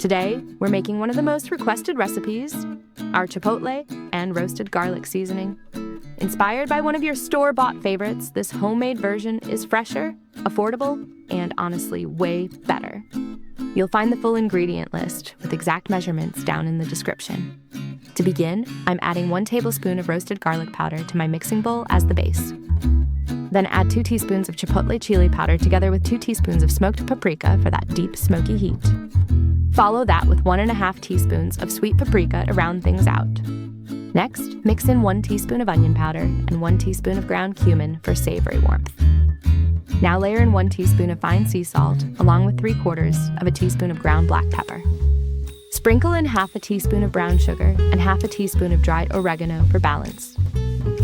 Today, we're making one of the most requested recipes, our Chipotle and roasted garlic seasoning. Inspired by one of your store-bought favorites, this homemade version is fresher, affordable, and honestly way better. You'll find the full ingredient list with exact measurements down in the description. To begin, I'm adding 1 tablespoon of roasted garlic powder to my mixing bowl as the base. Then add 2 teaspoons of Chipotle chile powder together with 2 teaspoons of smoked paprika for that deep, smoky heat. Follow that with 1½ teaspoons of sweet paprika to round things out. Next, mix in 1 teaspoon of onion powder and 1 teaspoon of ground cumin for savory warmth. Now layer in 1 teaspoon of fine sea salt, along with 3/4 of a teaspoon of ground black pepper. Sprinkle in ½ teaspoon of brown sugar and ½ teaspoon of dried oregano for balance.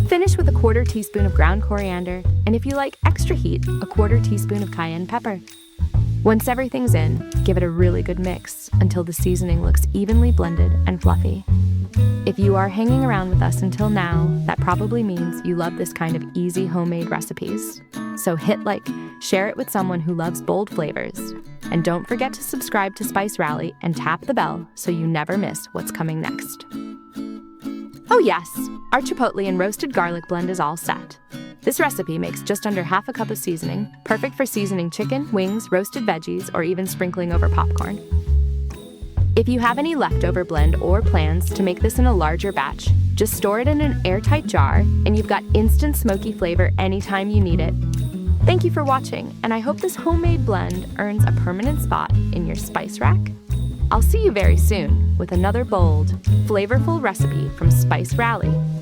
Finish with 1/4 teaspoon of ground coriander, and if you like extra heat, 1/4 teaspoon of cayenne pepper. Once everything's in, give it a really good mix until the seasoning looks evenly blended and fluffy. If you are hanging around with us until now, that probably means you love this kind of easy homemade recipes. So hit like, share it with someone who loves bold flavors, and don't forget to subscribe to SpiceRally and tap the bell so you never miss what's coming next. Oh yes, our Chipotle and roasted garlic blend is all set. This recipe makes just under ½ cup of seasoning, perfect for seasoning chicken, wings, roasted veggies, or even sprinkling over popcorn. If you have any leftover blend or plans to make this in a larger batch, just store it in an airtight jar and you've got instant smoky flavor anytime you need it. Thank you for watching, and I hope this homemade blend earns a permanent spot in your spice rack. I'll see you very soon with another bold, flavorful recipe from SpiceRally.